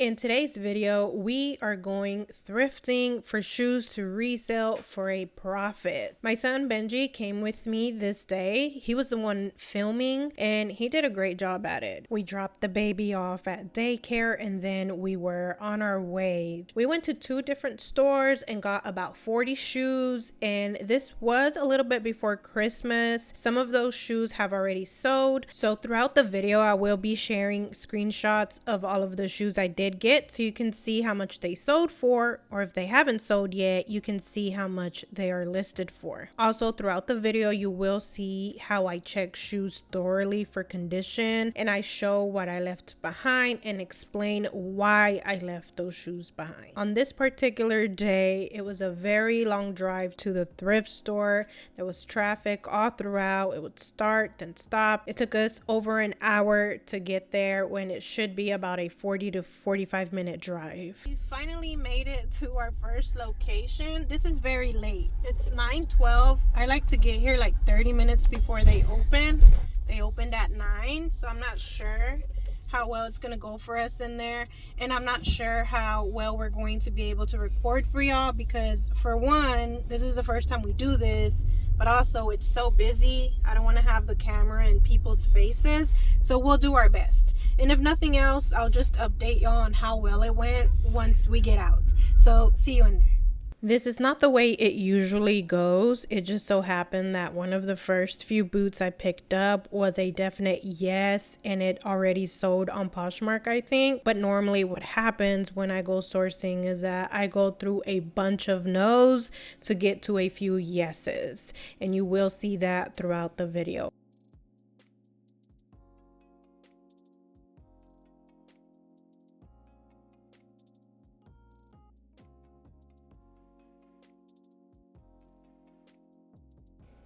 In today's video, we are going thrifting for shoes to resell for a profit. My son Benji came with me this day. He was the one filming and he did a great job at it. We dropped the baby off at daycare and then we were on our way. We went to 2 different stores and got about 40 shoes, and this was a little bit before Christmas. Some of those shoes have already sold. So throughout the video, I will be sharing screenshots of all of the shoes I did get, so you can see how much they sold for, or if they haven't sold yet, you can see how much they are listed for. Also, throughout the video, you will see how I check shoes thoroughly for condition, and I show what I left behind and explain why I left those shoes behind. On this particular day, it was a very long drive to the thrift store. There was traffic all throughout. It would start then stop. It took us over an hour to get there when it should be about a 40 to 45-minute drive. We finally made it to our first location. This is very late. It's 9:12. I like to get here like 30 minutes before they open. They opened at 9, so I'm not sure how well it's gonna go for us in there, and I'm not sure how well we're going to be able to record for y'all, because for one, this is the first time we do this, but also it's so busy. I don't want to have the camera in people's faces, so we'll do our best. And if nothing else, I'll just update y'all on how well it went once we get out. So see you in there. This is not the way it usually goes. It just so happened that one of the first few boots I picked up was a definite yes, and it already sold on Poshmark, I think. But normally what happens when I go sourcing is that I go through a bunch of no's to get to a few yeses, and you will see that throughout the video.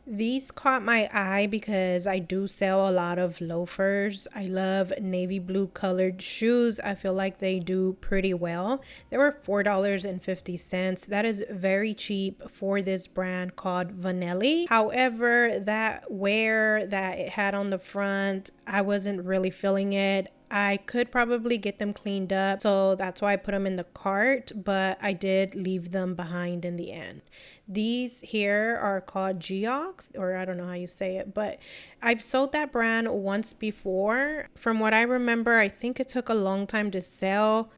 These caught my eye because I do sell a lot of loafers. I love navy blue colored shoes. I feel like they do pretty well. They were $4.50. That is very cheap for this brand called Vanelli. However, that wear that it had on the front, I wasn't really feeling it. I could probably get them cleaned up, so that's why I put them in the cart, but I did leave them behind in the end. These here are called Geox, or I don't know how you say it, but I've sold that brand once before. From what I remember, I think it took a long time to sell.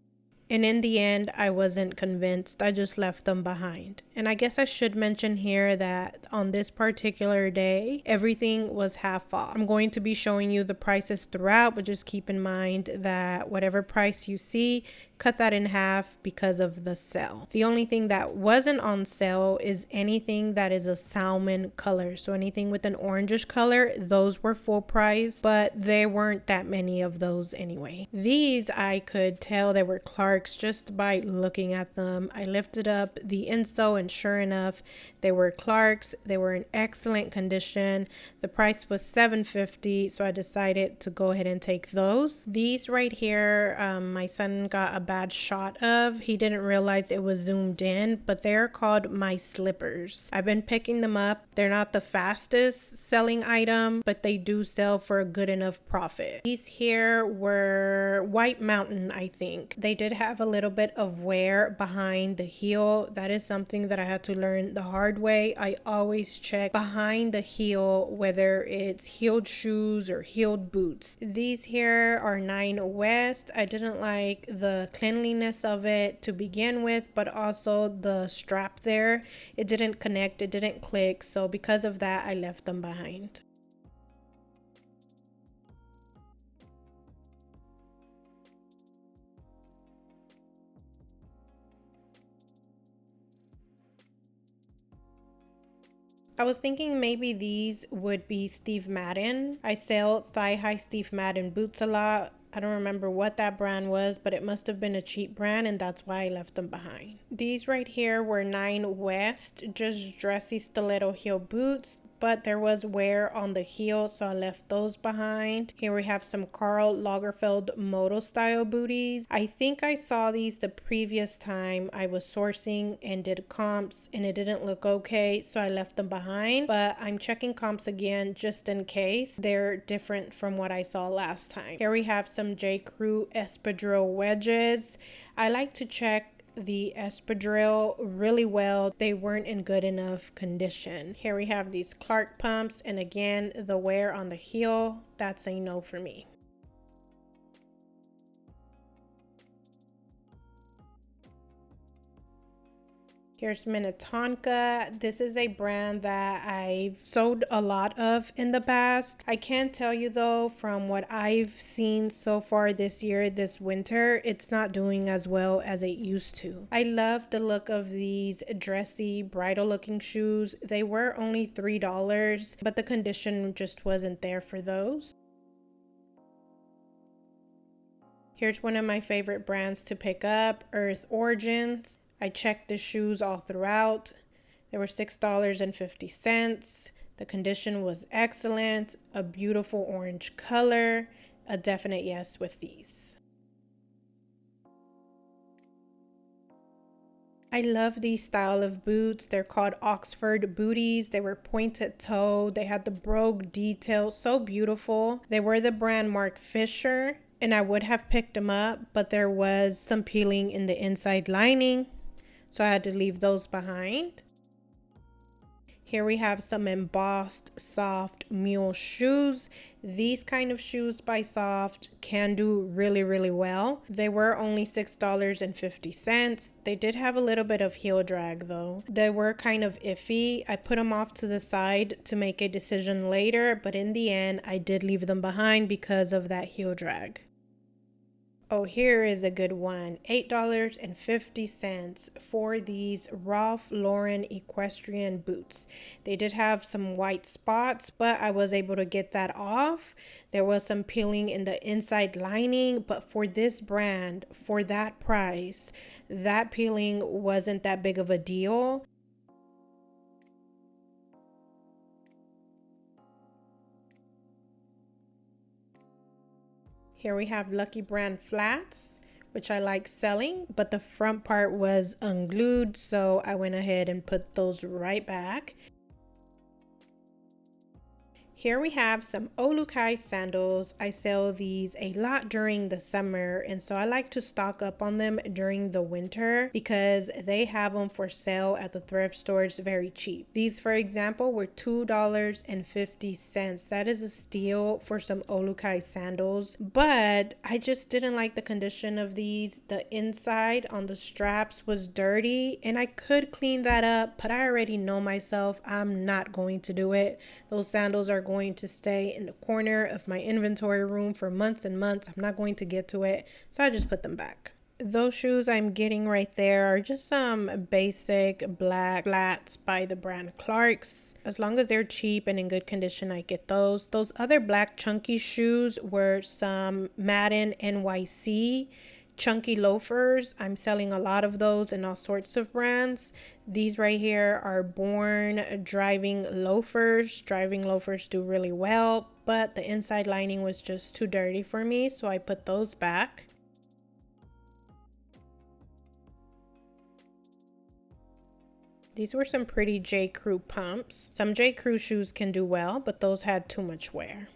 And in the end, I wasn't convinced. I just left them behind. And I guess I should mention here that on this particular day, everything was half off. I'm going to be showing you the prices throughout, but just keep in mind that whatever price you see, cut that in half because of the sale. The only thing that wasn't on sale is anything that is a salmon color. So anything with an orangish color, those were full price, but there weren't that many of those anyway. These, I could tell they were Clarks just by looking at them. I lifted up the insole and sure enough, they were Clarks. They were in excellent condition. The price was $7.50, so I decided to go ahead and take those. These right here, my son got a bad shot of. He didn't realize it was zoomed in, but they're called my slippers. I've been picking them up. They're not the fastest selling item, but they do sell for a good enough profit. These here were White Mountain, I think. They did have a little bit of wear behind the heel. That is something that I had to learn the hard way. I always check behind the heel, whether it's heeled shoes or heeled boots. These here are 9 West. I didn't like the cleanliness of it to begin with, but also the strap there, it didn't connect, it didn't click, so because of that I left them behind. I was thinking maybe these would be Steve Madden. I sell thigh-high Steve Madden boots a lot. I don't remember what that brand was, but it must have been a cheap brand, and that's why I left them behind. These right here were 9 West, just dressy stiletto heel boots. but there was wear on the heel, so I left those behind. Here we have some Karl Lagerfeld moto style booties. I think I saw these the previous time I was sourcing and did comps and it didn't look okay, so I left them behind, but I'm checking comps again just in case they're different from what I saw last time. Here we have some J. Crew espadrille wedges. I like to check the espadrille really well. They weren't in good enough condition. Here we have these Clark pumps, and again, the wear on the heel, that's a no for me. Here's Minnetonka. This is a brand that I've sold a lot of in the past. I can tell you though, from what I've seen so far this year, this winter, it's not doing as well as it used to. I love the look of these dressy, bridal looking shoes. They were only $3, but the condition just wasn't there for those. Here's one of my favorite brands to pick up, Earth Origins. I checked the shoes all throughout. They were $6.50. The condition was excellent, a beautiful orange color, a definite yes with these. I love these style of boots. They're called Oxford booties. They were pointed toe. They had the brogue detail, so beautiful. They were the brand Mark Fisher, and I would have picked them up, but there was some peeling in the inside lining, so I had to leave those behind. Here we have some embossed soft mule shoes. These kind of shoes by Soft can do really well. They were only $6.50. They did have a little bit of heel drag though. They were kind of iffy. I put them off to the side to make a decision later, but in the end I did leave them behind because of that heel drag. Oh, here is a good one. $8.50 for these Ralph Lauren equestrian boots. They did have some white spots, but I was able to get that off. There was some peeling in the inside lining, but for this brand, for that price, that peeling wasn't that big of a deal. Here we have Lucky Brand flats, which I like selling, but the front part was unglued, so I went ahead and put those right back. Here we have some Olukai sandals. I sell these a lot during the summer, and so I like to stock up on them during the winter because they have them for sale at the thrift stores very cheap. These, for example, were $2.50. That is a steal for some Olukai sandals, but I just didn't like the condition of these. The inside on the straps was dirty, and I could clean that up, but I already know myself. I'm not going to do it. Those sandals are going to stay in the corner of my inventory room for months and months. I'm not going to get to it, so I just put them back. Those shoes I'm getting right there are just some basic black flats by the brand Clark's. As long as they're cheap and in good condition, I get those. Those other black chunky shoes were some Madden NYC chunky loafers. I'm selling a lot of those in all sorts of brands. These right here are Born driving loafers. Driving loafers do really well, but the inside lining was just too dirty for me, so I put those back. These were some pretty J. Crew pumps. Some J. Crew shoes can do well, but those had too much wear.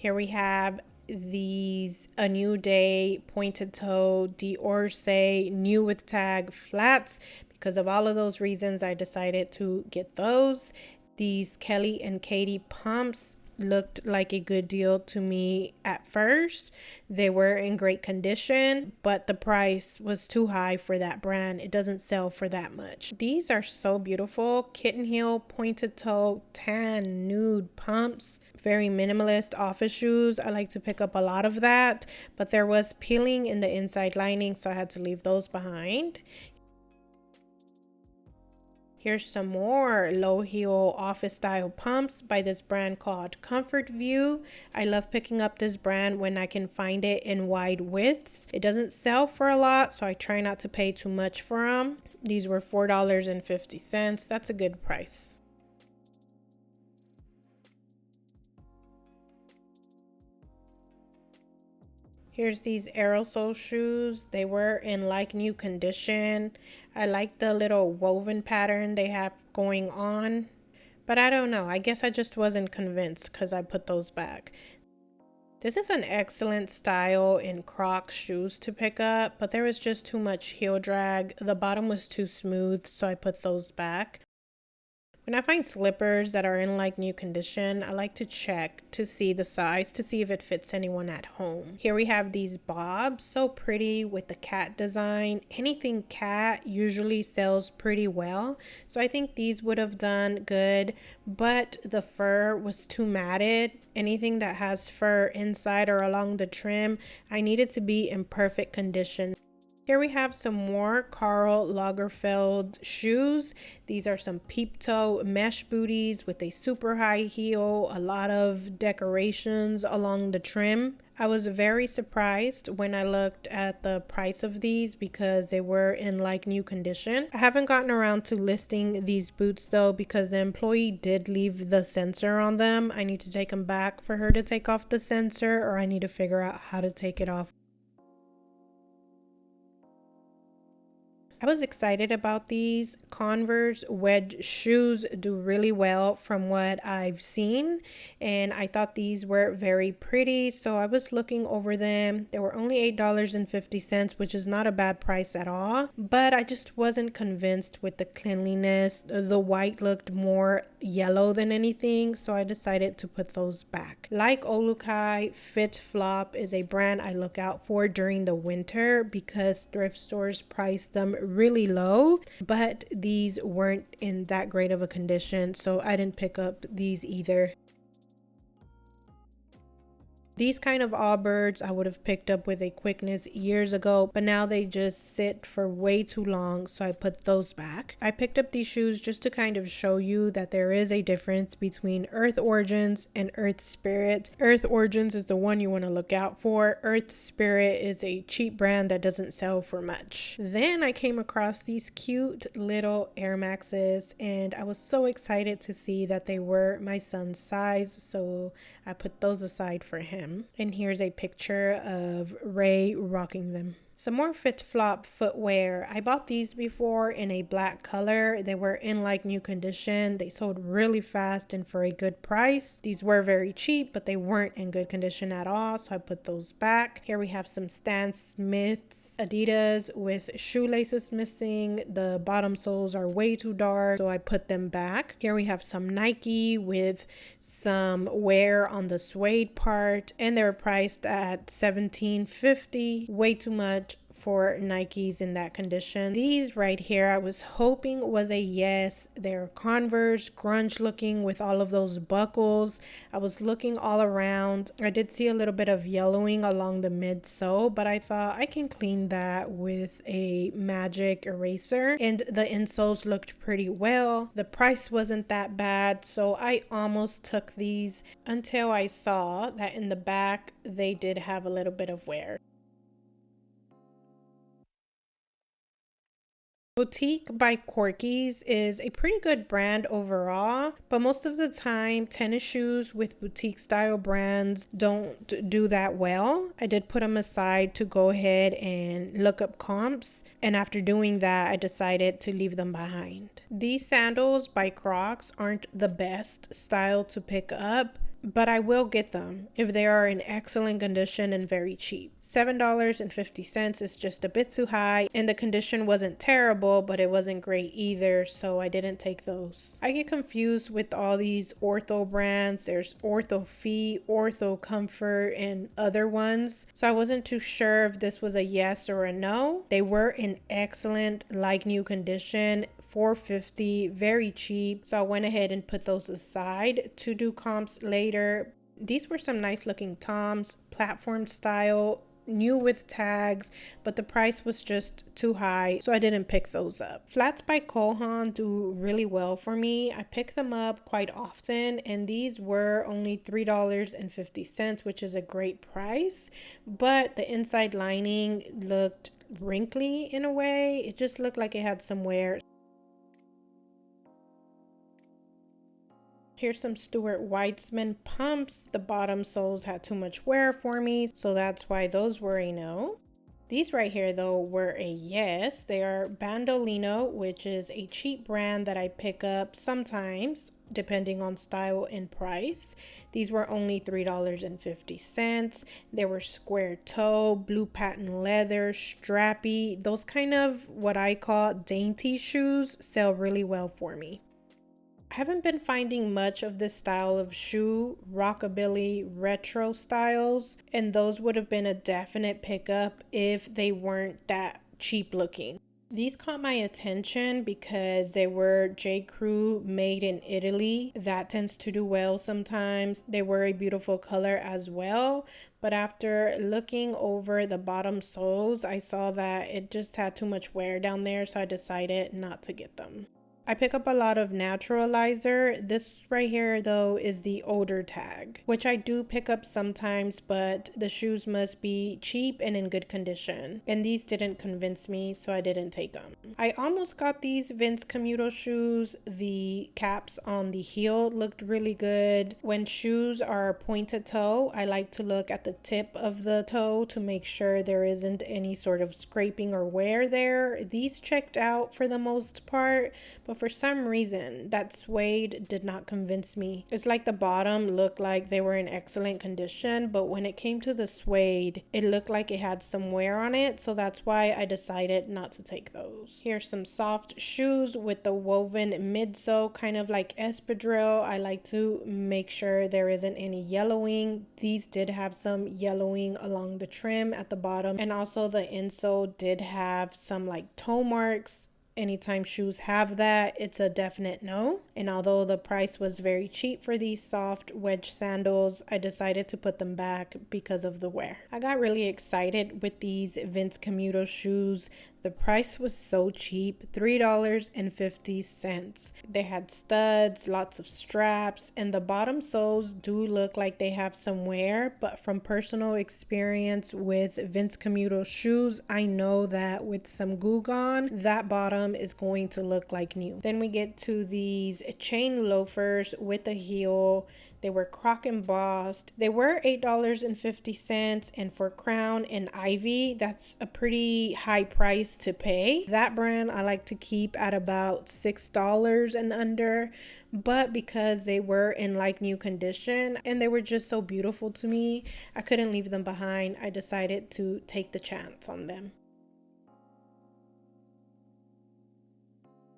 Here we have these A New Day pointed toe D'Orsay new with tag flats. Because of all of those reasons, I decided to get those. These Kelly and Katie pumps looked like a good deal to me at first. They were in great condition, but the price was too high for that brand. It doesn't sell for that much. These are so beautiful. Kitten heel pointed toe tan nude pumps. Very minimalist office shoes. I like to pick up a lot of that, but there was peeling in the inside lining, so I had to leave those behind. Here's some more low heel office style pumps by this brand called Comfort View. I love picking up this brand when I can find it in wide widths. It doesn't sell for a lot, so I try not to pay too much for them. These were $4.50. That's a good price. Here's these aerosol shoes. They were in like new condition. I like the little woven pattern they have going on. But I don't know. I guess I just wasn't convinced because I put those back. This is an excellent style in Crocs shoes to pick up, but there was just too much heel drag. The bottom was too smooth, so I put those back. When I find slippers that are in like new condition, I like to check to see the size to see if it fits anyone at home. Here we have these bobs, so pretty with the cat design. Anything cat usually sells pretty well, so I think these would have done good, but the fur was too matted. Anything that has fur inside or along the trim, I need it to be in perfect condition. Here we have some more Karl Lagerfeld shoes. These are some peep toe mesh booties with a super high heel, a lot of decorations along the trim. I was very surprised when I looked at the price of these because they were in like new condition. I haven't gotten around to listing these boots though because the employee did leave the sensor on them. I need to take them back for her to take off the sensor, or I need to figure out how to take it off. I was excited about these. Converse wedge shoes do really well from what I've seen, and I thought these were very pretty, so I was looking over them. They were only $8.50, which is not a bad price at all, but I just wasn't convinced with the cleanliness. The white looked more yellow than anything, so I decided to put those back. Like Olukai, Fit Flop is a brand I look out for during the winter because thrift stores price them really low, but these weren't in that great of a condition, so I didn't pick up these either. These kind of Allbirds I would have picked up with a quickness years ago, but now they just sit for way too long, so I put those back. I picked up these shoes just to kind of show you that there is a difference between Earth Origins and Earth Spirit. Earth Origins is the one you want to look out for. Earth Spirit is a cheap brand that doesn't sell for much. Then I came across these cute little Air Maxes, and I was so excited to see that they were my son's size, so I put those aside for him. And here's a picture of Ray rocking them. Some more Fit Flop footwear. I bought these before in a black color. They were in like new condition. They sold really fast and for a good price. These were very cheap, but they weren't in good condition at all, so I put those back. Here we have some Stan Smith's Adidas with shoelaces missing. The bottom soles are way too dark, so I put them back. Here we have some Nike with some wear on the suede part, and they're priced at $17.50. Way too much for Nikes in that condition. These right here I was hoping was a yes. They're Converse, grunge looking with all of those buckles. I was looking all around. I did see a little bit of yellowing along the midsole, but I thought I can clean that with a magic eraser, and the insoles looked pretty well. The price wasn't that bad, so I almost took these until I saw that in the back they did have a little bit of wear. Boutique by Corky's is a pretty good brand overall, but most of the time tennis shoes with boutique style brands don't do that well. I did put them aside to go ahead and look up comps, and after doing that I decided to leave them behind. These sandals by Crocs aren't the best style to pick up, but I will get them if they are in excellent condition and very cheap. $7.50 is just a bit too high, and the condition wasn't terrible, but it wasn't great either, so I didn't take those. I get confused with all these ortho brands. There's Ortho Feet, Ortho Comfort, and other ones, so I wasn't too sure if this was a yes or a no. They were in excellent, like new condition. $4.50, very cheap, so I went ahead and put those aside to do comps later. These were some nice looking Toms, platform style new with tags, but the price was just too high, so I didn't pick those up. Flats by Kohan do really well for me. I pick them up quite often, and these were only $3.50, which is a great price, but the inside lining looked wrinkly in a way. It just looked like it had some wear. Here's some Stuart Weitzman pumps. The bottom soles had too much wear for me, so that's why those were a no. These right here though were a yes. They are Bandolino, which is a cheap brand that I pick up sometimes depending on style and price. These were only $3.50. They were square toe, blue patent leather, strappy. Those kind of what I call dainty shoes sell really well for me. I haven't been finding much of this style of shoe, rockabilly retro styles, and those would have been a definite pickup if they weren't that cheap looking. These caught my attention because they were J. Crew made in Italy. That tends to do well sometimes. They were a beautiful color as well, but after looking over the bottom soles, I saw that it just had too much wear down there, so I decided not to get them. I pick up a lot of naturalizer. This right here though is the older tag, which I do pick up sometimes, but the shoes must be cheap and in good condition. And these didn't convince me, so I didn't take them. I almost got these Vince Camuto shoes. The caps on the heel looked really good. When shoes are pointed toe, I like to look at the tip of the toe to make sure there isn't any sort of scraping or wear there. These checked out for the most part, but for some reason that suede did not convince me. It's like the bottom looked like they were in excellent condition, but when it came to the suede, it looked like it had some wear on it, so that's why I decided not to take those. Here's some soft shoes with the woven midsole, kind of like espadrille. I like to make sure there isn't any yellowing. These did have some yellowing along the trim at the bottom, and also the insole did have some like toe marks. Anytime shoes have that, it's a definite no. And although the price was very cheap for these soft wedge sandals, I decided to put them back because of the wear. I got really excited with these Vince Camuto shoes. The price was so cheap, $3.50. They had studs, lots of straps, and the bottom soles do look like they have some wear, but from personal experience with Vince Camuto shoes, I know that with some glue on, that bottom is going to look like new. Then we get to these chain loafers with a heel. They were croc embossed. They were $8.50, and for Crown and Ivy, that's a pretty high price to pay. That brand I like to keep at about $6 and under, but because they were in like new condition and they were just so beautiful to me, I couldn't leave them behind. I decided to take the chance on them.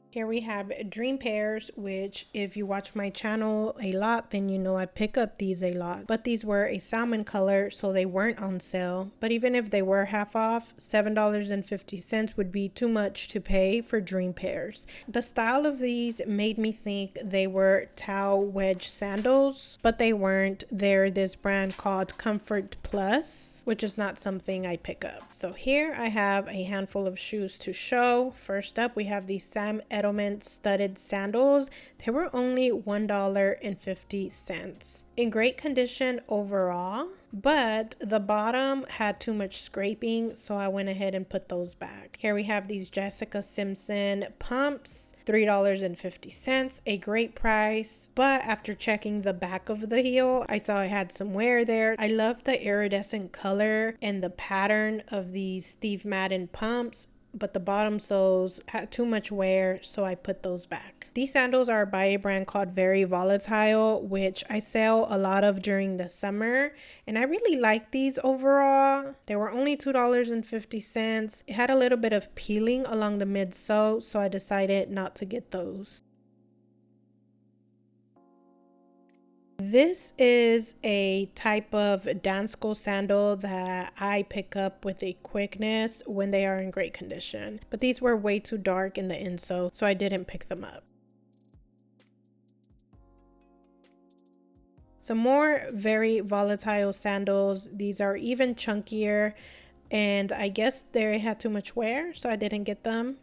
Here we have dream pairs, which if you watch my channel a lot, then you know I pick up these a lot. But these were a salmon color, so they weren't on sale. But even if they were half off, $7.50 would be too much to pay for dream pairs. The style of these made me think they were towel wedge sandals, but they weren't. They're this brand called Comfort Plus, which is not something I pick up. So here I have a handful of shoes to show. First up, we have the Sam Edelman studded sandals. They were only $1.50. In great condition overall, but the bottom had too much scraping, so I went ahead and put those back. Here we have these Jessica Simpson pumps, $3.50, a great price, but after checking the back of the heel, I saw it had some wear there. I love the iridescent color and the pattern of these Steve Madden pumps, but the bottom soles had too much wear, so I put those back. These sandals are by a brand called Very Volatile, which I sell a lot of during the summer, and I really like these overall. They were only $2.50. It had a little bit of peeling along the midsole, so I decided not to get those. This is a type of Dansko sandal that I pick up with a quickness when they are in great condition. But these were way too dark in the insole, so I didn't pick them up. Some more Very Volatile sandals. These are even chunkier. and I guess they had too much wear, so I didn't get them.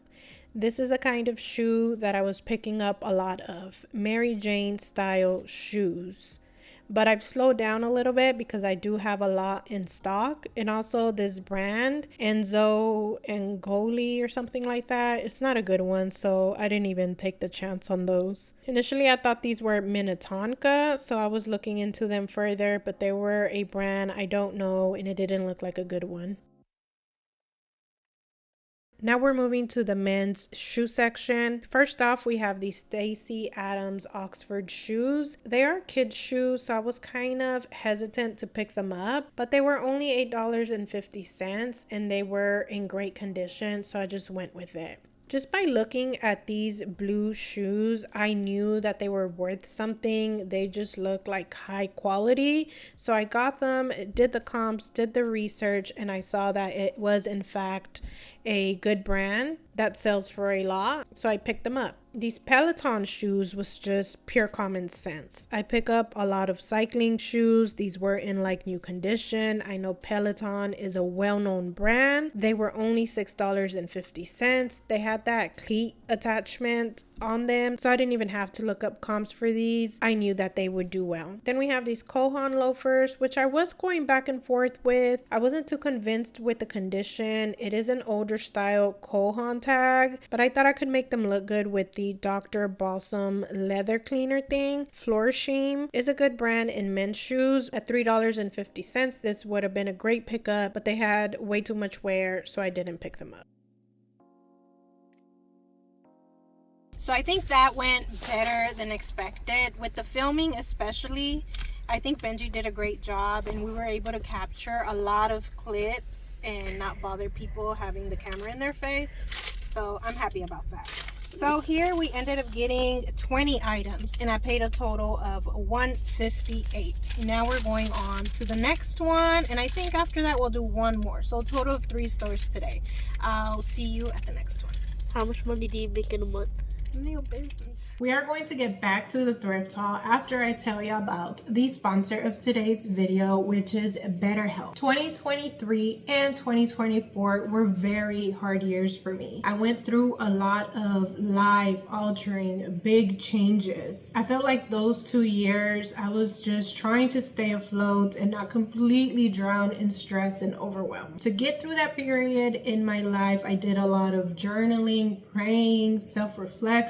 This is a kind of shoe that I was picking up a lot of, Mary Jane style shoes. But I've slowed down a little bit because I do have a lot in stock. And also this brand, Enzo Ngoli or something like that, it's not a good one, so I didn't even take the chance on those. Initially, I thought these were Minnetonka, so I was looking into them further, but they were a brand I don't know, and it didn't look like a good one. Now we're moving to the men's shoe section. First off, we have the Stacy Adams Oxford shoes. They are kids shoes, so I was kind of hesitant to pick them up, but they were only $8.50 and they were in great condition, so I just went with it. Just by looking at these blue shoes, I knew that they were worth something. They just looked like high quality. So I got them, did the comps, did the research, and I saw that it was in fact a good brand that sells for a lot. So I picked them up. These Peloton shoes was just pure common sense. I pick up a lot of cycling shoes. These were in like new condition. I know Peloton is a well-known brand. They were only $6.50. They had that cleat attachment on them, so I didn't even have to look up comps for these. I knew that they would do well. Then we have these Kohan loafers, which I was going back and forth with. I wasn't too convinced with the condition. It is an older style Kohan tag, but I thought I could make them look good with the Dr. Balsam leather cleaner thing. Florsheim is a good brand in men's shoes. At $3.50, this would have been a great pickup, but they had way too much wear, so I didn't pick them up. So I think that went better than expected. With the filming especially, I think Benji did a great job, and we were able to capture a lot of clips and not bother people having the camera in their face. So I'm happy about that. So here we ended up getting 20 items, and I paid a total of $158. Now we're going on to the next one, and I think after that we'll do one more. So a total of 3 stores today. I'll see you at the next one. How much money do you make in a month? New business. We are going to get back to the thrift haul after I tell you about the sponsor of today's video, which is BetterHelp. 2023 and 2024 were very hard years for me. I went through a lot of life-altering big changes. I felt like those 2 years I was just trying to stay afloat and not completely drown in stress and overwhelm. To get through that period in my life, I did a lot of journaling, praying, self-reflection,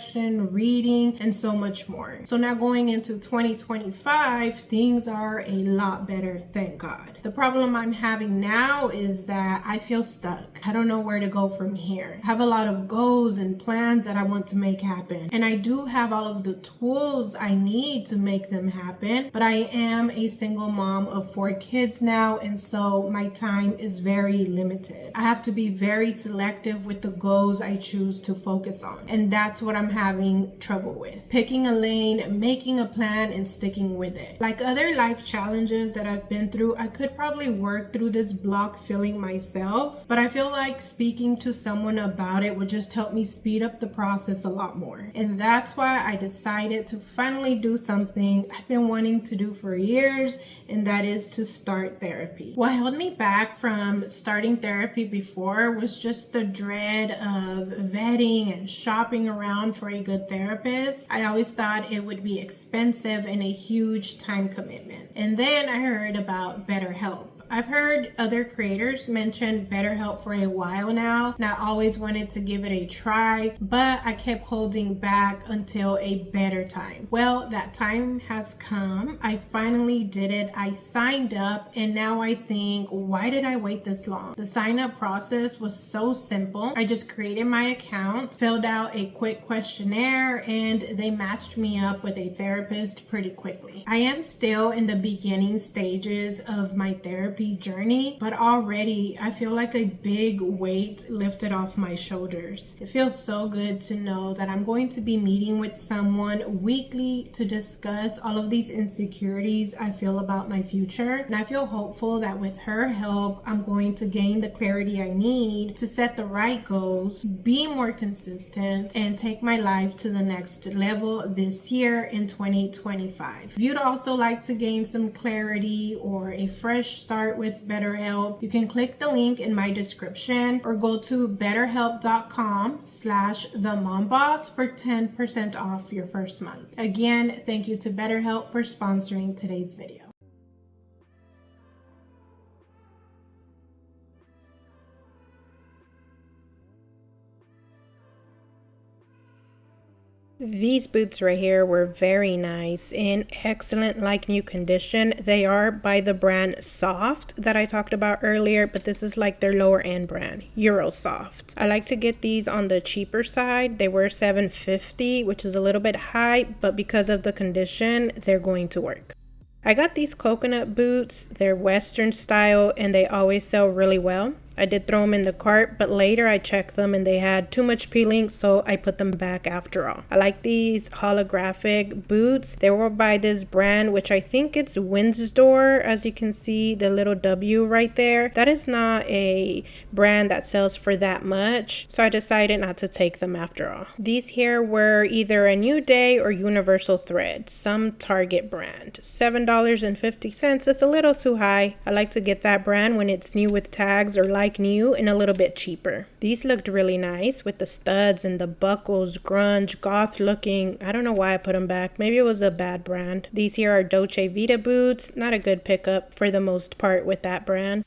reading, and so much more. So now going into 2025, things are a lot better, thank God. The problem I'm having now is that I feel stuck. I don't know where to go from here. I have a lot of goals and plans that I want to make happen, and I do have all of the tools I need to make them happen, but I am a single mom of 4 kids now, and so my time is very limited. I have to be very selective with the goals I choose to focus on, and that's what I'm having trouble with. Picking a lane, making a plan, and sticking with it. Like other life challenges that I've been through, I could probably work through this block feeling myself, but I feel like speaking to someone about it would just help me speed up the process a lot more. And that's why I decided to finally do something I've been wanting to do for years, and that is to start therapy. What held me back from starting therapy before was just the dread of vetting and shopping around for a good therapist. I always thought it would be expensive and a huge time commitment. And then I heard about BetterHelp. I've heard other creators mention BetterHelp for a while now, and I always wanted to give it a try, but I kept holding back until a better time. Well, that time has come. I finally did it. I signed up, and now I think, why did I wait this long? The sign up process was so simple. I just created my account, filled out a quick questionnaire, and they matched me up with a therapist pretty quickly. I am still in the beginning stages of my therapy journey, but already I feel like a big weight lifted off my shoulders. It feels so good to know that I'm going to be meeting with someone weekly to discuss all of these insecurities I feel about my future, and I feel hopeful that with her help I'm going to gain the clarity I need to set the right goals, be more consistent, and take my life to the next level this year in 2025. If you'd also like to gain some clarity or a fresh start with BetterHelp, you can click the link in my description or go to betterhelp.com/themomboss for 10% off your first month. Again, thank you to BetterHelp for sponsoring today's video. These boots right here were very nice, in excellent like new condition. They are by the brand Soft that I talked about earlier, but this is like their lower end brand, Eurosoft. I like to get these on the cheaper side. They were $7.50, which is a little bit high, but because of the condition, they're going to work. I got these coconut boots. They're Western style and they always sell really well. I did throw them in the cart, but later I checked them and they had too much peeling, so I put them back after all. I like these holographic boots. They were by this brand, which I think it's Windsor. As you can see, the little W right there. That is not a brand that sells for that much, so I decided not to take them after all. These here were either a New Day or Universal Thread, some Target brand. $7.50. It's a little too high. I like to get that brand when it's new with tags or like new and a little bit cheaper. These looked really nice with the studs and the buckles, grunge, goth looking. I don't know why I put them back. Maybe it was a bad brand. These here are Dolce Vita boots. Not a good pickup for the most part with that brand.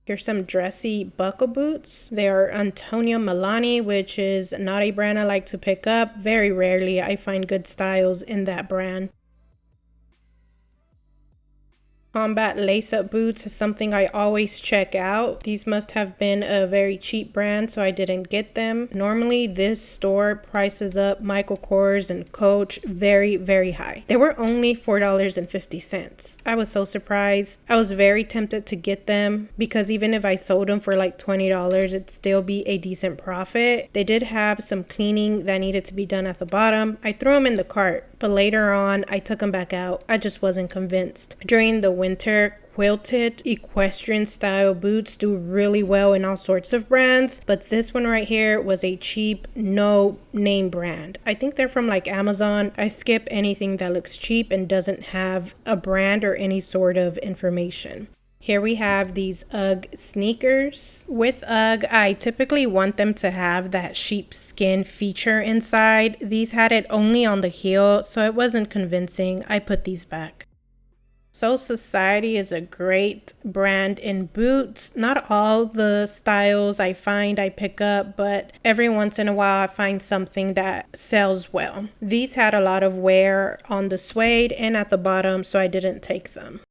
Here's some dressy buckle boots. They are Antonio Milani, which is not a brand I like to pick up. Very rarely I find good styles in that brand. Combat lace-up boots is something I always check out. These must have been a very cheap brand, so I didn't get them. Normally, this store prices up Michael Kors and Coach very, very high. They were only $4.50. I was so surprised. I was very tempted to get them because even if I sold them for like $20, it'd still be a decent profit. They did have some cleaning that needed to be done at the bottom. I threw them in the cart, but later on, I took them back out. I just wasn't convinced. During the winter, quilted equestrian style boots do really well in all sorts of brands, but this one right here was a cheap no name brand. I think they're from like Amazon. I skip anything that looks cheap and doesn't have a brand or any sort of information. Here we have these UGG sneakers. With UGG, I typically want them to have that sheepskin feature inside. These had it only on the heel, so it wasn't convincing. I put these back. Soul Society is a great brand in boots. Not all the styles I find I pick up, but every once in a while I find something that sells well. These had a lot of wear on the suede and at the bottom, so I didn't take them.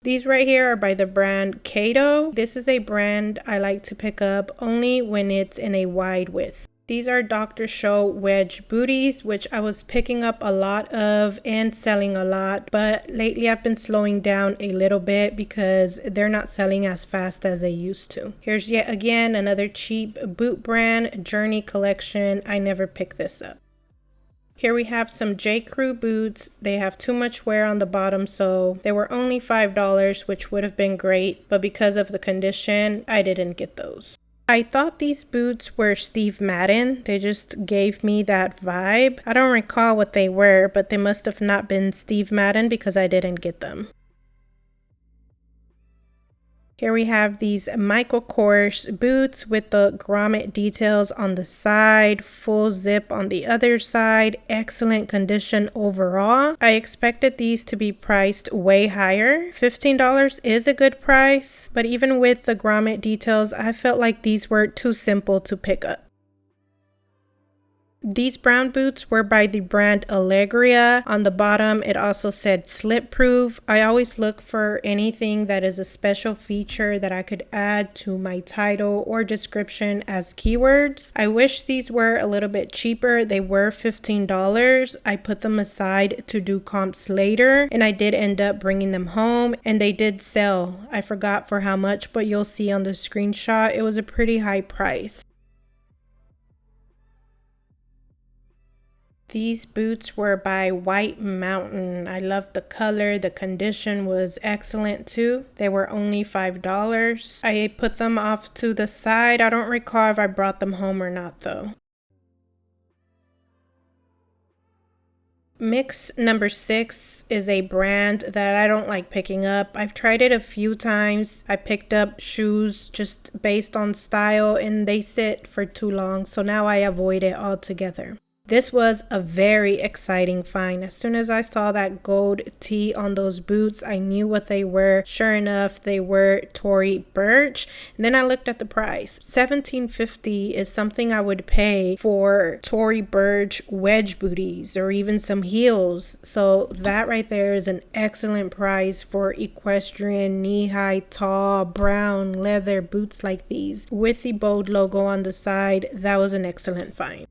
These right here are by the brand Kato. This is a brand I like to pick up only when it's in a wide width. These are Dr. Scholl wedge booties, which I was picking up a lot of and selling a lot, but lately I've been slowing down a little bit because they're not selling as fast as they used to. Here's yet again another cheap boot brand, Journey Collection. I never picked this up. Here we have some J. Crew boots. They have too much wear on the bottom, so they were only $5, which would have been great, but because of the condition, I didn't get those. I thought these boots were Steve Madden. They just gave me that vibe. I don't recall what they were, but they must have not been Steve Madden because I didn't get them. Here we have these Michael Kors boots with the grommet details on the side, full zip on the other side, excellent condition overall. I expected these to be priced way higher. $15 is a good price, but even with the grommet details, I felt like these were too simple to pick up. These brown boots were by the brand Allegria. On the bottom, it also said slip proof. I always look for anything that is a special feature that I could add to my title or description as keywords. I wish these were a little bit cheaper. They were $15. I put them aside to do comps later, and I did end up bringing them home, and they did sell. I forgot for how much, but you'll see on the screenshot, it was a pretty high price. These boots were by White Mountain. I loved the color. The condition was excellent too. They were only $5. I put them off to the side. I don't recall if I brought them home or not though. Mix number 6 is a brand that I don't like picking up. I've tried it a few times. I picked up shoes just based on style and they sit for too long, so now I avoid it altogether. This was a very exciting find. As soon as I saw that gold T on those boots, I knew what they were. Sure enough, they were Tory Burch. And then I looked at the price. $17.50 is something I would pay for Tory Burch wedge booties or even some heels. So that right there is an excellent price for equestrian, knee-high, tall, brown, leather boots like these. With the bold logo on the side, that was an excellent find.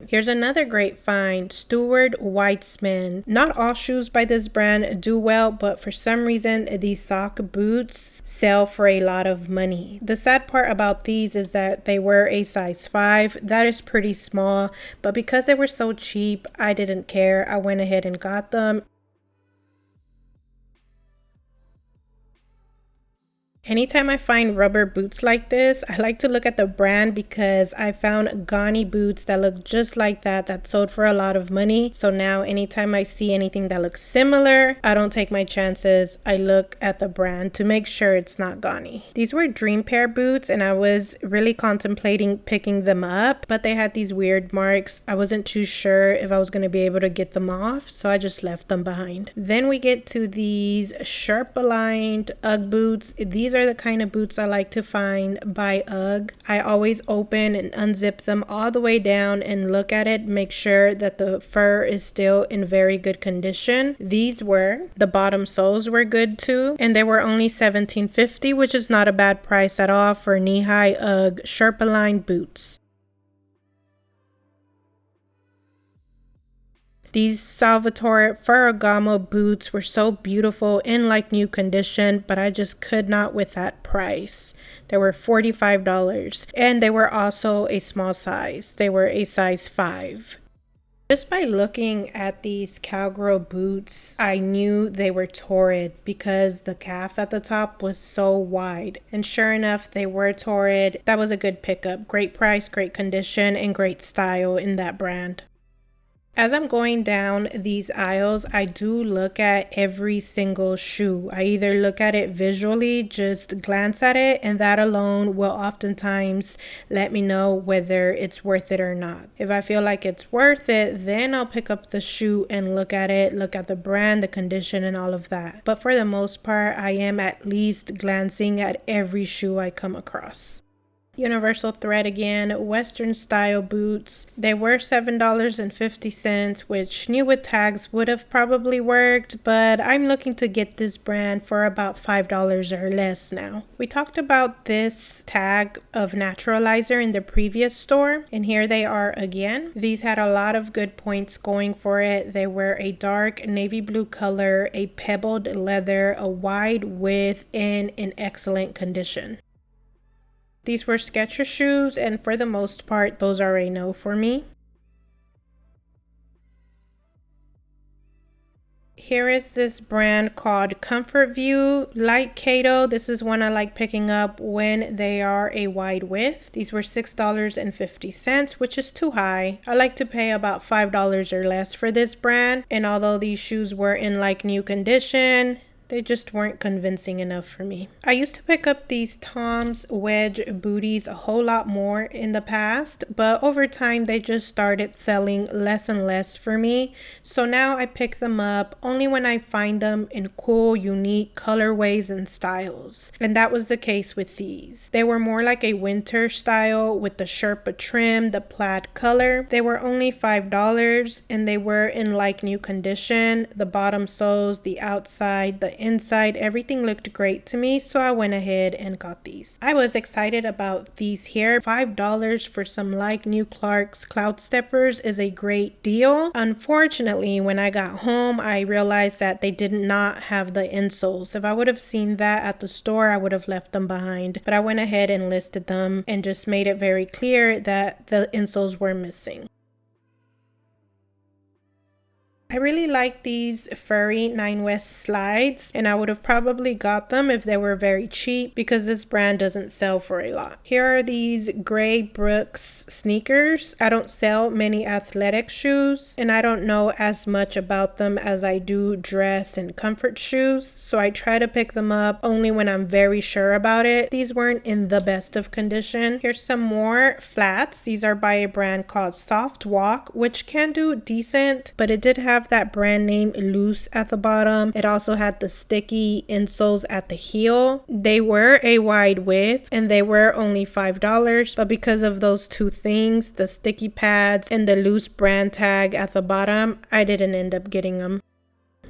Here's another great find, Stuart Weitzman. Not all shoes by this brand do well, but for some reason these sock boots sell for a lot of money. The sad part about these is that they were a size 5. That is pretty small, but because they were so cheap, I didn't care. I went ahead and got them. Anytime I find rubber boots like this, I like to look at the brand because I found Ghani boots that look just like that sold for a lot of money. So now anytime I see anything that looks similar, I don't take my chances. I look at the brand to make sure it's not Ghani. These were Dream Pair boots and I was really contemplating picking them up, but they had these weird marks. I wasn't too sure if I was going to be able to get them off, so I just left them behind. Then we get to these sharp-aligned Ugg boots. These are the kind of boots I like to find by UGG. I always open and unzip them all the way down and look at it, make sure that the fur is still in very good condition. These were. The bottom soles were good too, and they were only $17.50, which is not a bad price at all for knee-high UGG sharp-aligned boots. These Salvatore Ferragamo boots were so beautiful in like new condition, but I just could not with that price. They were $45 and they were also a small size. They were a size 5. Just by looking at these cowgirl boots, I knew they were Torrid because the calf at the top was so wide. And sure enough, they were Torrid. That was a good pickup. Great price, great condition, and great style in that brand. As I'm going down these aisles, I do look at every single shoe. I either look at it visually, just glance at it, and that alone will oftentimes let me know whether it's worth it or not. If I feel like it's worth it, then I'll pick up the shoe and look at it, look at the brand, the condition, and all of that. But for the most part, I am at least glancing at every shoe I come across. Universal thread again, Western style boots. They were $7.50, which new with tags would have probably worked, but I'm looking to get this brand for about $5 or less now. We talked about this tag of naturalizer in the previous store, and here they are again. These had a lot of good points going for it. They were a dark navy blue color, a pebbled leather, a wide width, and in excellent condition. These were Skechers shoes, and for the most part, those are a no for me. Here is this brand called Comfort View. Like Kato, this is one I like picking up when they are a wide width. These were $6.50, which is too high. I like to pay about $5 or less for this brand, and although these shoes were in like new condition, they just weren't convincing enough for me. I used to pick up these Tom's wedge booties a whole lot more in the past, but over time they just started selling less and less for me. So now I pick them up only when I find them in cool, unique colorways and styles. And that was the case with these. They were more like a winter style with the Sherpa trim, the plaid color. They were only $5 and they were in like new condition. The bottom soles, the outside, the inside, everything looked great to me, so I went ahead and got these. I was excited about these here. $5 for some like new Clark's Cloud Steppers is a great deal. Unfortunately, when I got home, I realized that they did not have the insoles. If I would have seen that at the store, I would have left them behind. But I went ahead and listed them and just made it very clear that the insoles were missing. I really like these furry 9 West slides, and I would have probably got them if they were very cheap because this brand doesn't sell for a lot. Here are these gray Brooks sneakers. I don't sell many athletic shoes, and I don't know as much about them as I do dress and comfort shoes, so I try to pick them up only when I'm very sure about it. These weren't in the best of condition. Here's some more flats. These are by a brand called Soft Walk, which can do decent, but it did have that brand name loose at the bottom. It also had the sticky insoles at the heel. They were a wide width and they were only $5, but because of those two things, the sticky pads and the loose brand tag at the bottom, I didn't end up getting them.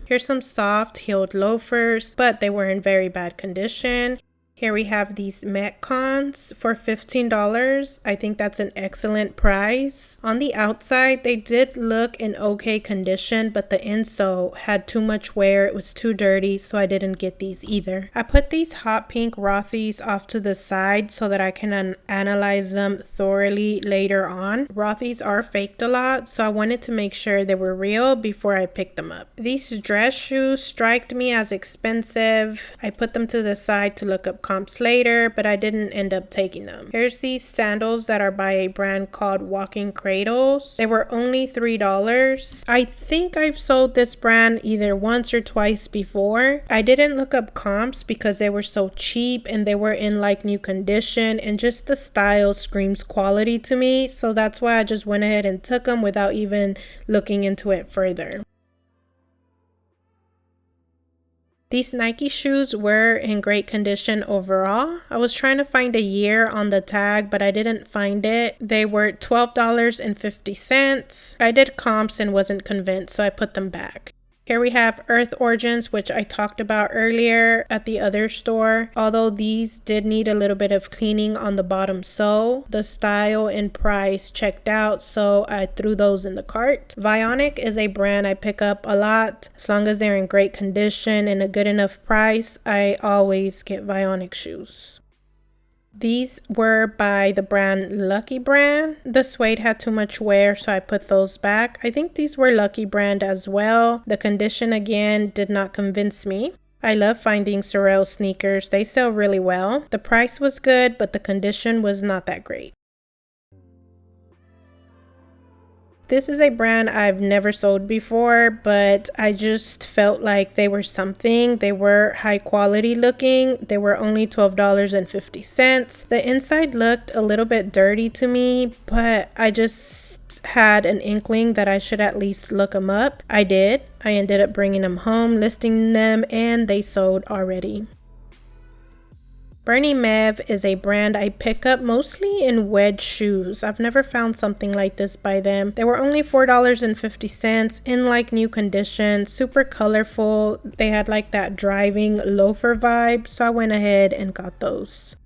Here's some soft heeled loafers, but they were in very bad condition. Here we have these Metcons for $15. I think that's an excellent price. On the outside, they did look in okay condition, but the insole had too much wear. It was too dirty, so I didn't get these either. I put these hot pink Rothy's off to the side so that I can analyze them thoroughly later on. Rothy's are faked a lot, so I wanted to make sure they were real before I picked them up. These dress shoes striked me as expensive. I put them to the side to look up comps later, but I didn't end up taking them. Here's these sandals that are by a brand called Walking Cradles. They were only $3. I think I've sold this brand either once or twice before. I didn't look up comps because they were so cheap and they were in like new condition, and just the style screams quality to me, so that's why I just went ahead and took them without even looking into it further. These Nike shoes were in great condition overall. I was trying to find a year on the tag, but I didn't find it. They were $12.50. I did comps and wasn't convinced, so I put them back. Here we have Earth Origins, which I talked about earlier at the other store. Although these did need a little bit of cleaning on the bottom sole, the style and price checked out, so I threw those in the cart. Vionic is a brand I pick up a lot. As long as they're in great condition and a good enough price, I always get Vionic shoes. These were by the brand Lucky Brand. The suede had too much wear, so I put those back. I think these were Lucky Brand as well. The condition again did not convince me. I love finding Sorel sneakers. They sell really well. The price was good, but the condition was not that great. This is a brand I've never sold before, but I just felt like they were something. They were high quality looking. They were only $12.50. The inside looked a little bit dirty to me, but I just had an inkling that I should at least look them up. I did. I ended up bringing them home, listing them, and they sold already. Bernie Mev is a brand I pick up mostly in wedge shoes. I've never found something like this by them. They were only $4.50 in like new condition, super colorful. They had like that driving loafer vibe, so I went ahead and got those.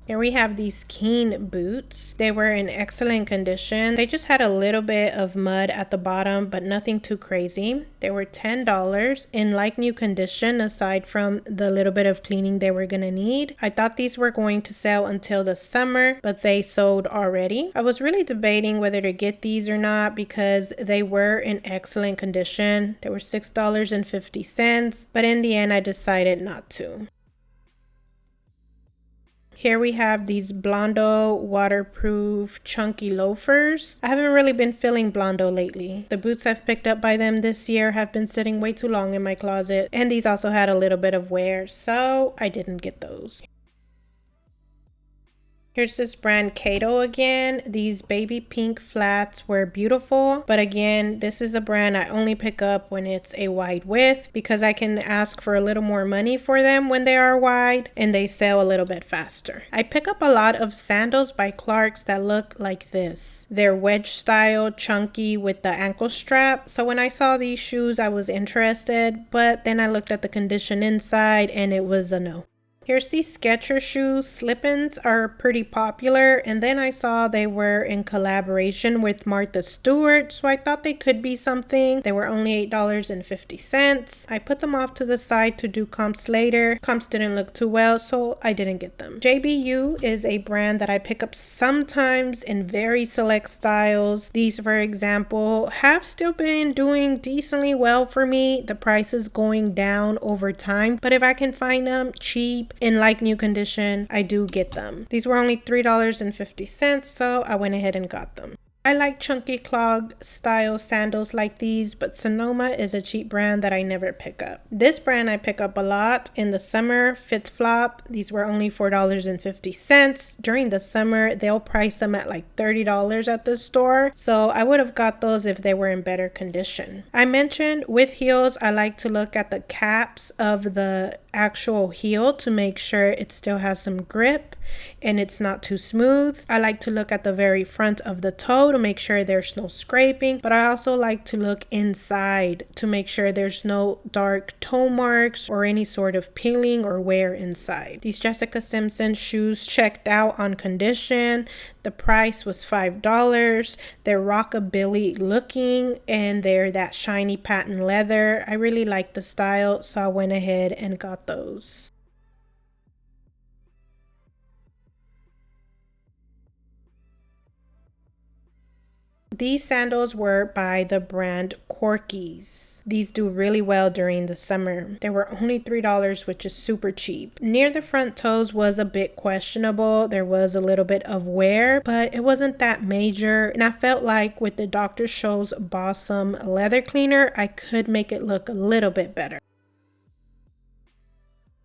Here we have these Keen boots. They were in excellent condition. They just had a little bit of mud at the bottom, but nothing too crazy. They were $10 in like new condition, aside from the little bit of cleaning they were gonna need. I thought these were going to sell until the summer, but they sold already. I was really debating whether to get these or not because they were in excellent condition. They were $6.50, but in the end I decided not to. Here we have these Blondo waterproof chunky loafers. I haven't really been feeling Blondo lately. The boots I've picked up by them this year have been sitting way too long in my closet, and these also had a little bit of wear, so I didn't get those. Here's this brand Kato again. These baby pink flats were beautiful, but again, this is a brand I only pick up when it's a wide width because I can ask for a little more money for them when they are wide and they sell a little bit faster. I pick up a lot of sandals by Clarks that look like this. They're wedge style, chunky with the ankle strap. So when I saw these shoes, I was interested, but then I looked at the condition inside and it was a no. Here's these Skechers shoes. Slip-ins are pretty popular, and then I saw they were in collaboration with Martha Stewart, so I thought they could be something. They were only $8.50. I put them off to the side to do comps later. Comps didn't look too well, so I didn't get them. JBU is a brand that I pick up sometimes in very select styles. These, for example, have still been doing decently well for me. The price is going down over time, but if I can find them cheap in like new condition, I do get them. These were only $3.50, so I went ahead and got them. I like chunky clog style sandals like these, but Sonoma is a cheap brand that I never pick up. This brand I pick up a lot in the summer, Fit Flop. These were only $4.50. During the summer, they'll price them at like $30 at the store, so I would have got those if they were in better condition. I mentioned with heels, I like to look at the caps of the actual heel to make sure it still has some grip and it's not too smooth. I like to look at the very front of the toe to make sure there's no scraping, but I also like to look inside to make sure there's no dark toe marks or any sort of peeling or wear inside. These Jessica Simpson shoes checked out on condition. The price was $5. They're rockabilly looking and they're that shiny patent leather. I really like the style, so I went ahead and got those. These sandals were by the brand Corky's. These do really well during the summer. They were only $3, which is super cheap. Near the front toes was a bit questionable. There was a little bit of wear, but it wasn't that major. And I felt like with the Dr. Scholl's Blossom leather cleaner, I could make it look a little bit better.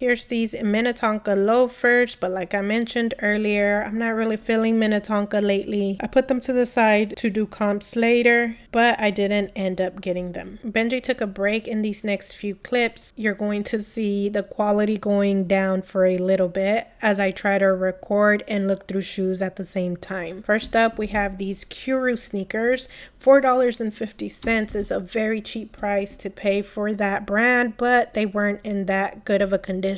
Here's these Minnetonka loafers, but like I mentioned earlier, I'm not really feeling Minnetonka lately. I put them to the side to do comps later, but I didn't end up getting them. Benji took a break in these next few clips. You're going to see the quality going down for a little bit as I try to record and look through shoes at the same time. First up, we have these Kuru sneakers. $4.50 is a very cheap price to pay for that brand, but they weren't in that good of a condition.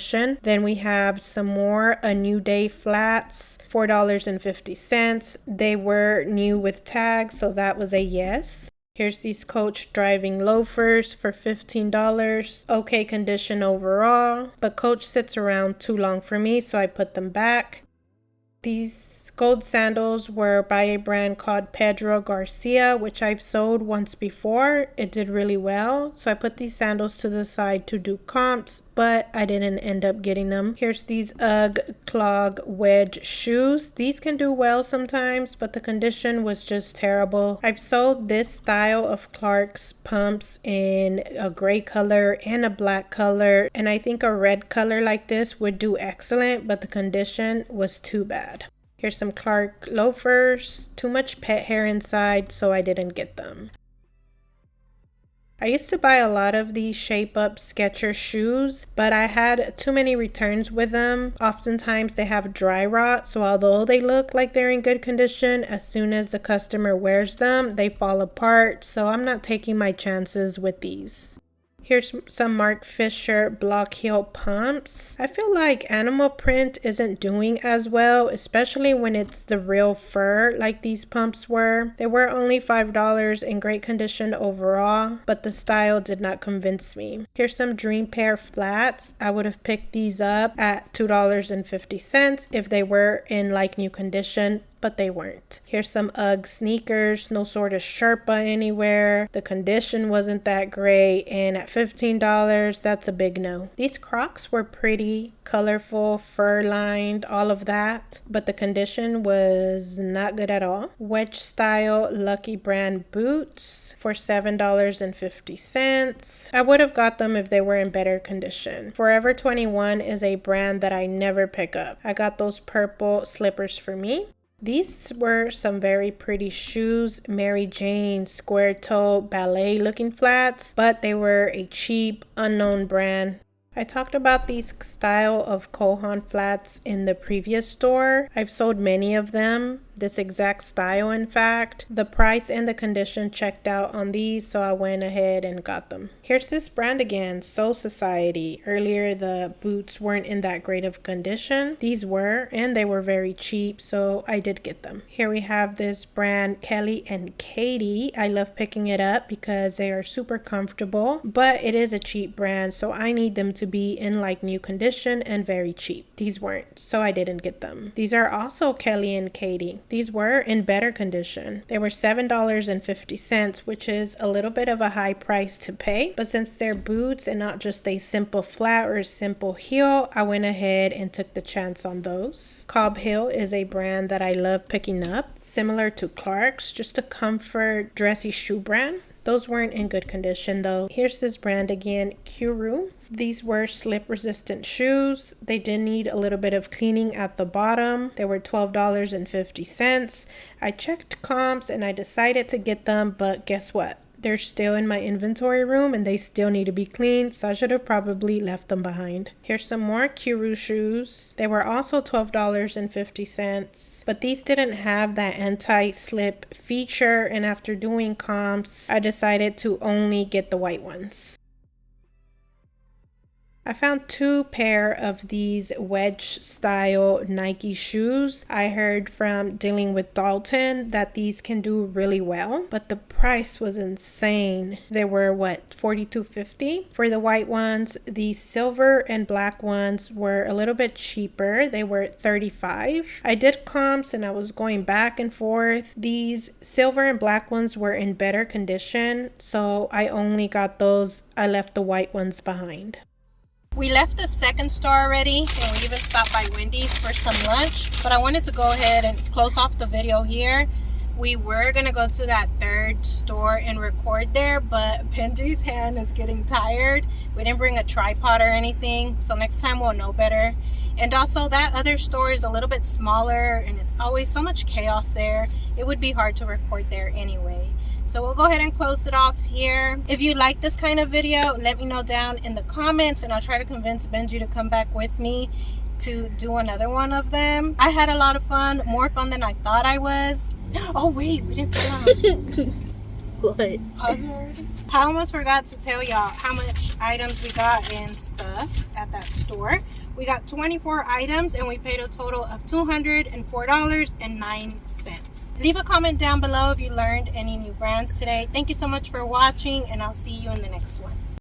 Then we have some more A New Day flats, $4.50. They were new with tags, so that was a yes. Here's these Coach driving loafers for $15. Okay condition overall, but Coach sits around too long for me, so I put them back. These gold sandals were by a brand called Pedro Garcia, which I've sold once before. It did really well, so I put these sandals to the side to do comps, but I didn't end up getting them. Here's these UGG clog wedge shoes. These can do well sometimes, but the condition was just terrible. I've sold this style of Clark's pumps in a gray color and a black color, and I think a red color like this would do excellent, but the condition was too bad. Here's some Clark loafers. Too much pet hair inside, so I didn't get them. I used to buy a lot of these shape up Skechers shoes, but I had too many returns with them. Oftentimes they have dry rot, so although they look like they're in good condition, as soon as the customer wears them, they fall apart, so I'm not taking my chances with these. Here's some Mark Fisher block heel pumps. I feel like animal print isn't doing as well, especially when it's the real fur like these pumps were. They were only $5 in great condition overall, but the style did not convince me. Here's some Dream Pair flats. I would have picked these up at $2.50 if they were in like new condition. but they weren't. Here's some UGG sneakers, no sort of Sherpa anywhere. The condition wasn't that great, and at $15, that's a big no. These Crocs were pretty, colorful, fur-lined, all of that, but the condition was not good at all. Wedge style Lucky Brand boots for $7.50. I would have got them if they were in better condition. Forever 21 is a brand that I never pick up. I got those purple slippers for me. These were some very pretty shoes, Mary Jane square toe ballet looking flats, but they were a cheap, unknown brand. I talked about these style of Kohan flats in the previous store. I've sold many of them, this exact style in fact. The price and the condition checked out on these, so I went ahead and got them. Here's this brand again, Soul Society. Earlier the boots weren't in that great of condition. These were, and they were very cheap, so I did get them. Here we have this brand Kelly and Katie. I love picking it up because they are super comfortable, but it is a cheap brand, so I need them to be in like new condition and very cheap. These weren't, so I didn't get them. These are also Kelly and Katie. These were in better condition. They were $7.50, which is a little bit of a high price to pay, but since they're boots and not just a simple flat or a simple heel, I went ahead and took the chance on those. Cobb Hill is a brand that I love picking up, similar to Clark's, just a comfort dressy shoe brand. Those weren't in good condition though. Here's this brand again, Kuru. These were slip resistant shoes. They did need a little bit of cleaning at the bottom. They were $12.50. I checked comps and I decided to get them, but guess what? They're still in my inventory room and they still need to be cleaned, so I should have probably left them behind. Here's some more Kuru shoes. They were also $12.50, but these didn't have that anti-slip feature, and after doing comps, I decided to only get the white ones. I found 2 pair of these wedge style Nike shoes. I heard from dealing with Dalton that these can do really well, but the price was insane. They were $42.50 for the white ones. The silver and black ones were a little bit cheaper. They were $35. I did comps and I was going back and forth. These silver and black ones were in better condition, so I only got those. I left the white ones behind. We left the second store already and we even stopped by Wendy's for some lunch, but I wanted to go ahead and close off the video here. We were gonna go to that third store and record there, but Benji's hand is getting tired. We didn't bring a tripod or anything, so next time we'll know better. And also that other store is a little bit smaller and it's always so much chaos there. It would be hard to record there anyway. So we'll go ahead and close it off here. If you like this kind of video, let me know down in the comments and I'll try to convince Benji to come back with me to do another one of them. I had a lot of fun, more fun than I thought I was. Oh wait, we didn't tell What? I almost forgot to tell y'all how much items we got and stuff at that store. We got 24 items and we paid a total of $204.09. Leave a comment down below if you learned any new brands today. Thank you so much for watching and I'll see you in the next one.